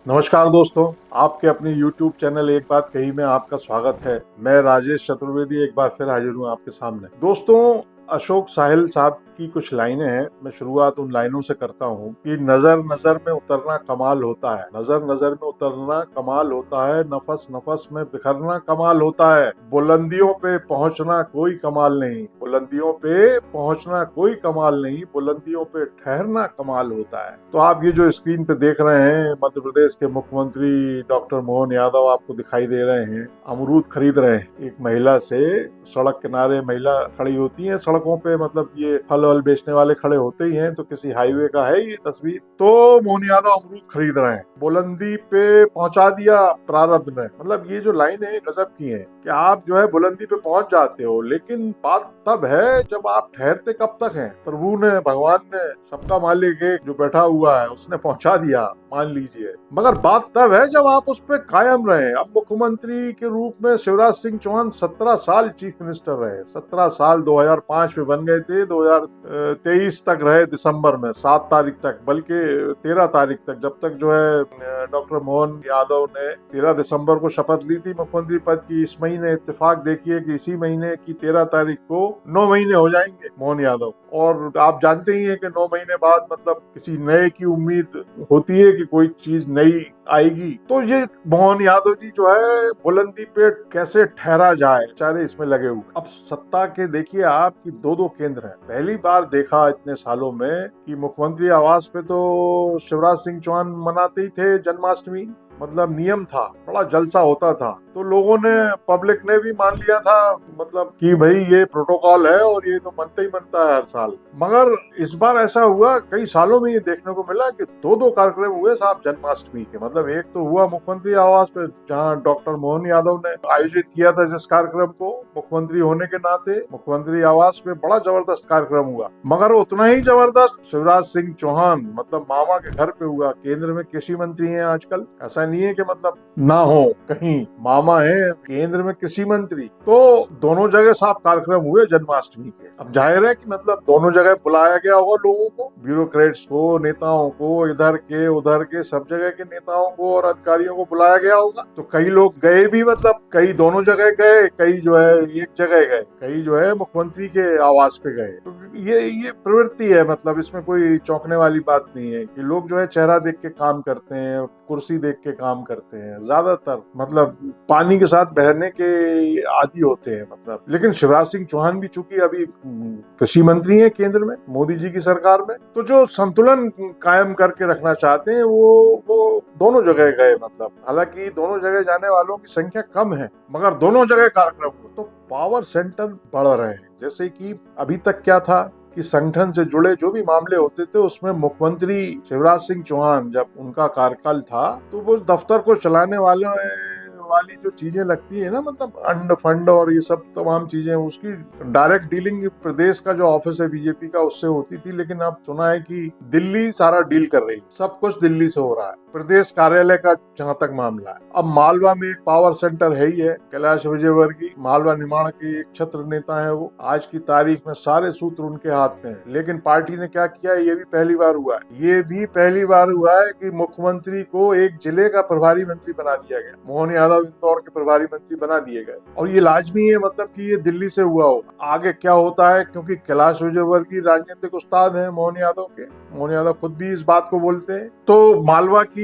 नमस्कार दोस्तों, आपके अपने YouTube चैनल एक बात कही में आपका स्वागत है। मैं राजेश चतुर्वेदी एक बार फिर हाजिर हूँ आपके सामने। दोस्तों, अशोक साहिल साहब की कुछ लाइनें हैं। मैं शुरुआत उन लाइनों से करता हूँ कि नजर नजर में उतरना कमाल होता है, नजर नजर में उतरना कमाल होता है, नफस नफस में बिखरना कमाल होता है, बुलंदियों पे पहुंचना कोई कमाल नहीं, बुलंदियों पे पहुंचना कोई कमाल नहीं, बुलंदियों पे ठहरना कमाल होता है। तो आप ये जो स्क्रीन पे देख रहे हैं, मध्य प्रदेश के मुख्यमंत्री डॉक्टर मोहन यादव आपको दिखाई दे रहे हैं, अमरूद खरीद रहे हैं। एक महिला से सड़क किनारे महिला खड़ी होती है सड़कों पे, मतलब ये फल वल बेचने वाले खड़े होते ही हैं, तो किसी हाईवे का है ये तस्वीर। तो मोहन यादव अमरूद खरीद रहे हैं, बुलंदी पे पहुंचा दिया प्रारब्ध ने। मतलब ये जो लाइन है गजब की है कि आप जो है बुलंदी पे पहुंच जाते हो, लेकिन बात तब है जब आप ठहरते कब तक हैं। प्रभु ने, भगवान ने, सबका मालिक एक जो बैठा हुआ है उसने पहुंचा दिया, मान लीजिए, मगर बात तब है जब आप उस पर कायम रहे। अब मुख्यमंत्री के रूप में शिवराज सिंह चौहान 17 साल चीफ मिनिस्टर रहे, 17 साल, 2005 में बन गए थे, 2023 तक रहे, दिसंबर में 7 तारीख तक, बल्कि 13 तारीख तक, जब तक जो है डॉक्टर मोहन यादव ने 13 दिसंबर को शपथ ली थी मुख्यमंत्री पद की। इस महीने इत्तेफाक देखिए कि इसी महीने की 13 तारीख को 9 महीने हो जाएंगे मोहन यादव। और आप जानते ही हैं कि 9 महीने बाद मतलब किसी नए की उम्मीद होती है कि कोई चीज नई आएगी। तो ये मोहन यादव जी जो है बुलंदी पे कैसे ठहरा जाए, बेचारे इसमें लगे हुए। अब सत्ता के देखिए आपकी दो दो केंद्र हैं। पहली बार देखा इतने सालों में कि मुख्यमंत्री आवास पे तो शिवराज सिंह चौहान मनाते ही थे जन्माष्टमी, मतलब नियम था, बड़ा जलसा होता था, तो लोगों ने, पब्लिक ने भी मान लिया था, मतलब कि भाई ये प्रोटोकॉल है और ये तो बनता ही बनता है हर साल। मगर इस बार ऐसा हुआ, कई सालों में ये देखने को मिला कि दो दो कार्यक्रम हुए साहब जन्माष्टमी के। मतलब एक तो हुआ मुख्यमंत्री आवास पे, जहाँ डॉक्टर मोहन यादव ने आयोजित किया था जिस कार्यक्रम को, मुख्यमंत्री होने के नाते मुख्यमंत्री आवास पे बड़ा जबरदस्त कार्यक्रम हुआ। मगर उतना ही जबरदस्त शिवराज सिंह चौहान मतलब मामा के घर पे हुआ। केंद्र में कृषि मंत्री हैं आजकल, ऐसा नहीं है कि मतलब ना हो, कहीं मामा है केंद्र में कृषि मंत्री, तो दोनों जगह साफ कार्यक्रम हुए जन्माष्टमी के। अब जाहिर है कि मतलब दोनों जगह बुलाया गया होगा लोगों को, ब्यूरोक्रेट्स को, नेताओं को, इधर के उधर के सब जगह के नेताओं को और अधिकारियों को बुलाया गया होगा। तो कई लोग गए भी, मतलब कई दोनों जगह गए, कई जो है एक जगह गए, कई जो है मुख्यमंत्री के आवास पे गए। तो ये प्रवृत्ति है, मतलब इसमें कोई चौंकने वाली बात नहीं है कि लोग जो है चेहरा देख के काम करते हैं, कुर्सी देख के काम करते हैं ज्यादातर, मतलब पानी के साथ बहने के आदी होते हैं मतलब। लेकिन शिवराज सिंह चौहान भी चूंकि अभी कृषि मंत्री हैं केंद्र में मोदी जी की सरकार में, तो जो संतुलन कायम करके रखना चाहते हैं वो दोनों जगह गए। मतलब हालांकि दोनों जगह जाने वालों की संख्या कम है, मगर दोनों जगह कार्यक्रम हुए। तो पावर सेंटर बढ़ रहे हैं। जैसे कि अभी तक क्या था कि संगठन से जुड़े जो भी मामले होते थे उसमें मुख्यमंत्री शिवराज सिंह चौहान, जब उनका कार्यकाल था, तो वो दफ्तर को चलाने वाली जो चीजें लगती है ना, मतलब अंड फंड और ये सब तमाम चीजें, उसकी डायरेक्ट डीलिंग प्रदेश का जो ऑफिस है बीजेपी का उससे होती थी। लेकिन अब सुना है कि दिल्ली सारा डील कर रही है, सब कुछ दिल्ली से हो रहा है, प्रदेश कार्यालय का जहाँ तक मामला है। अब मालवा में एक पावर सेंटर है ही है, कैलाश विजयवर्गीय मालवा निमाड़ के एक छत्र नेता है वो, आज की तारीख में सारे सूत्र उनके हाथ में है। लेकिन पार्टी ने क्या किया, ये भी पहली बार हुआ है, ये भी पहली बार हुआ है कि मुख्यमंत्री को एक जिले का प्रभारी मंत्री बना दिया गया। मोहन यादव इंदौर के प्रभारी मंत्री बना दिए गए, और ये लाजमी है, मतलब कि ये दिल्ली से हुआ होगा। आगे क्या होता है, क्योंकि कैलाश विजयवर्गीय राजनीतिक उस्ताद है मोहन यादव के, मोहन यादव खुद भी इस बात को बोलते हैं। तो मालवा की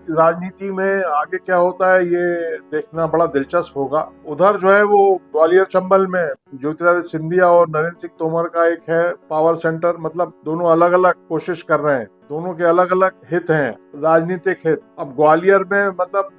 राजनीति में आगे क्या होता है ये देखना बड़ा दिलचस्प होगा। उधर जो है वो ग्वालियर चंबल में ज्योतिरादित्य सिंधिया और नरेंद्र सिंह तोमर का एक है पावर सेंटर, मतलब दोनों अलग अलग कोशिश कर रहे हैं, दोनों के अलग अलग हित हैं, राजनीतिक हित। अब ग्वालियर में मतलब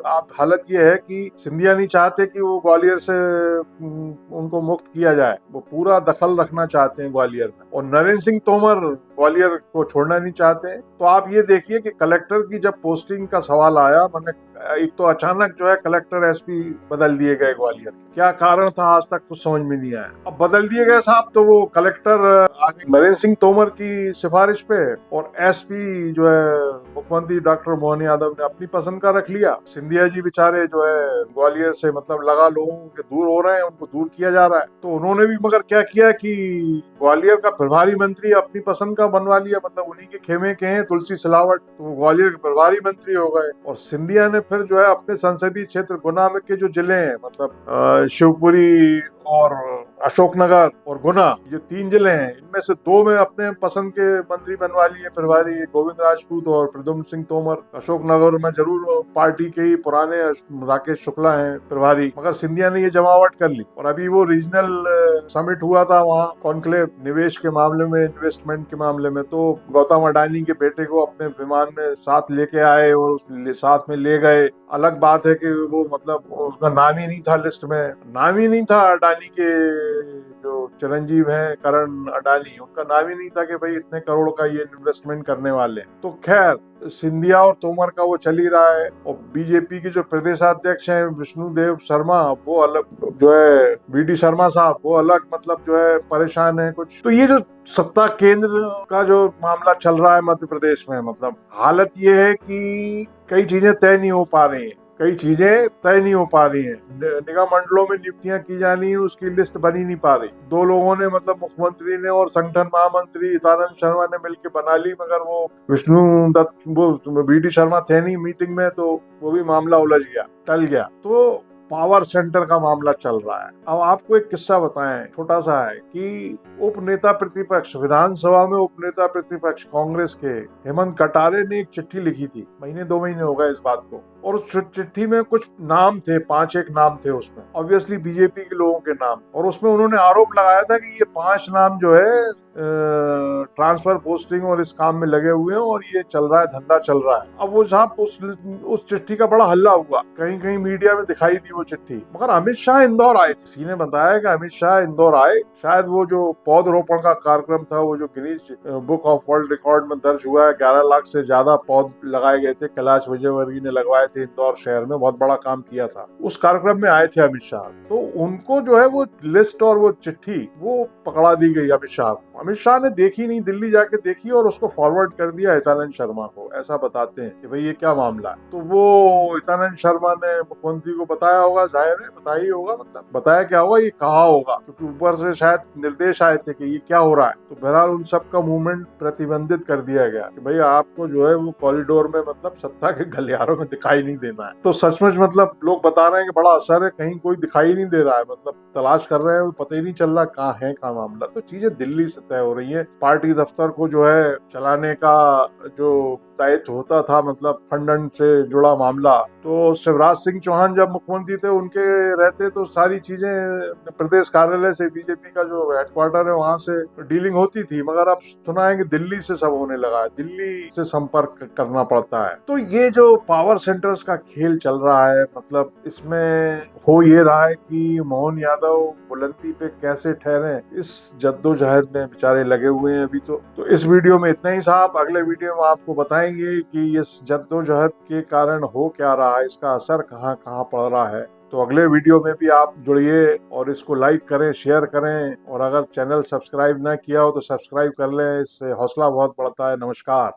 आप हालत ये है कि सिंधिया नहीं चाहते कि वो ग्वालियर से उनको मुक्त किया जाए, वो पूरा दखल रखना चाहते हैं ग्वालियर में, और नरेंद्र सिंह तोमर ग्वालियर को छोड़ना नहीं चाहते। तो आप ये देखिए कि कलेक्टर की जब पोस्टिंग का सवाल आया, मैंने एक तो अचानक जो है कलेक्टर एसपी बदल दिए गए ग्वालियर, क्या कारण था आज तक कुछ समझ में नहीं आया। अब बदल दिए गए साहब, तो वो कलेक्टर आगे नरेंद्र सिंह तोमर की सिफारिश पे, और एसपी जो है मुख्यमंत्री डॉक्टर मोहन यादव ने अपनी पसंद का रख लिया। सिंधिया जी बेचारे जो है ग्वालियर से मतलब लगा लोगों के दूर हो रहे हैं, उनको दूर किया जा रहा है। तो उन्होंने भी मगर क्या किया कि ग्वालियर का प्रभारी मंत्री अपनी पसंद का बनवा लिया, मतलब उन्हीं के खेमे के हैं तुलसी सिलावट, तो वो ग्वालियर के प्रभारी मंत्री हो गए। और सिंधिया ने फिर जो है अपने संसदीय क्षेत्र गुना में के जो जिले हैं, मतलब शिवपुरी और अशोकनगर और गुना, ये 3 जिले हैं, इनमें से 2 में अपने पसंद के मंत्री बनवा लिए प्रभारी, गोविंद राजपूत और प्रद्युम्न सिंह तोमर। अशोकनगर में जरूर पार्टी के ही पुराने राकेश शुक्ला हैं प्रभारी, मगर सिंधिया ने ये जमावट कर ली। और अभी वो रीजनल समिट हुआ था वहाँ कॉन्क्लेव निवेश के मामले में, इन्वेस्टमेंट के मामले में, तो गौतम अडानी के बेटे को अपने विमान में साथ लेके आए और साथ में ले गए। अलग बात है कि वो मतलब उसका नाम ही नहीं था लिस्ट में, नाम ही नहीं था अडानी के जो चिरंजीव हैं करण अडानी, उनका नाम ही नहीं था कि भाई इतने करोड़ का ये इन्वेस्टमेंट करने वाले हैं। तो खैर सिंधिया और तोमर का वो चल ही रहा है। और बीजेपी के जो प्रदेशाध्यक्ष हैं विष्णुदेव शर्मा, वो अलग जो है वीडी शर्मा साहब, वो अलग मतलब जो है परेशान है कुछ। तो ये जो सत्ता केंद्र का जो मामला चल रहा है मध्य प्रदेश में, मतलब हालत ये है कि कई चीजें तय नहीं हो पा रही हैं, कई चीजें तय नहीं हो पा रही हैं। निगम मंडलों में नियुक्तियां की जानी है, उसकी लिस्ट बनी नहीं पा रही। 2 लोगों ने मतलब मुख्यमंत्री ने और संगठन महामंत्री हितानंद शर्मा ने मिलकर बना ली, मगर वो विष्णु दत्त, वो बीडी शर्मा थे नहीं मीटिंग में, तो वो भी मामला उलझ गया, टल गया। तो पावर सेंटर का मामला चल रहा है। अब आपको एक किस्सा बताएं, छोटा सा है, कि उपनेता प्रतिपक्ष विधानसभा में, उपनेता प्रतिपक्ष कांग्रेस के हेमंत कटारे ने एक चिट्ठी लिखी थी, 1-2 महीने हो गए इस बात को, और उस चिट्ठी में कुछ नाम थे, 5 नाम थे उसमें, ऑब्वियसली बीजेपी के लोगों के नाम। और उसमें उन्होंने आरोप लगाया था कि ये 5 नाम जो है ट्रांसफर पोस्टिंग और इस काम में लगे हुए हैं और ये चल रहा है, धंधा चल रहा है। अब वो साहब उस चिट्ठी का बड़ा हल्ला हुआ, कहीं कहीं मीडिया में दिखाई दी वो चिट्ठी, मगर अमित शाह इंदौर आए थे। किसी ने बताया कि अमित शाह इंदौर आए, शायद वो जो पौधरोपण का कार्यक्रम था, वो जो Guinness book of world record में दर्ज हुआ है, 11 लाख से ज्यादा पौध लगाए गए थे, कैलाश विजयवर्गीय ने लगवाए थे इंदौर शहर में, बहुत बड़ा काम किया था। उस कार्यक्रम में आए थे अमित शाह, तो उनको जो है वो लिस्ट और वो चिट्ठी वो पकड़ा दी गई अमित शाह को। अमित शाह ने देखी नहीं, दिल्ली जाके देखी और उसको फॉरवर्ड कर दिया हितानंद शर्मा को। ऐसा बताते हैं कि भाई ये क्या मामला है। तो वो हितानंद शर्मा ने मुख्यमंत्री को बताया होगा, जाहिर है बताया ही होगा, मतलब बताया क्या होगा, ये कहा होगा, क्योंकि ऊपर से शायद निर्देश आए थे कि ये क्या हो रहा है। तो बहरहाल उन सब का मूवमेंट प्रतिबंधित कर दिया गया कि भाई आपको जो है वो कॉरिडोर में, मतलब सत्ता के गलियारों में दिखाई नहीं देना है। तो सचमुच मतलब लोग बता रहे हैं कि बड़ा असर है, कहीं कोई दिखाई नहीं दे रहा है, मतलब तलाश कर रहे हैं, पता ही नहीं चल रहा कहाँ है कहाँ मामला। तो चीजें दिल्ली से तय हो रही है। पार्टी दफ्तर को जो है चलाने का जो दायित्व होता था, मतलब फंड से जुड़ा मामला, तो शिवराज सिंह चौहान जब मुख्यमंत्री थे उनके रहते तो सारी चीजें प्रदेश कार्यालय से, बीजेपी का जो हेडक्वार्टर है वहां से डीलिंग होती थी, मगर अब सुना है कि दिल्ली से सब होने लगा है, दिल्ली से संपर्क करना पड़ता है। तो ये जो पावर सेंटर्स का खेल चल रहा है, मतलब इसमें हो ये रहा है कि मोहन यादव बुलंदी पे कैसे ठहरे, इस जद्दोजहद में बेचारे लगे हुए हैं अभी। तो इस वीडियो में इतना ही साहब, अगले वीडियो में आपको बताएंगे कि इस जद्दोजहद के कारण हो क्या रहा है, इसका असर कहाँ कहाँ पड़ रहा है। तो अगले वीडियो में भी आप जुड़िए और इसको लाइक करें, शेयर करें, और अगर चैनल सब्सक्राइब ना किया हो तो सब्सक्राइब कर लें, इससे हौसला बहुत बढ़ता है। नमस्कार।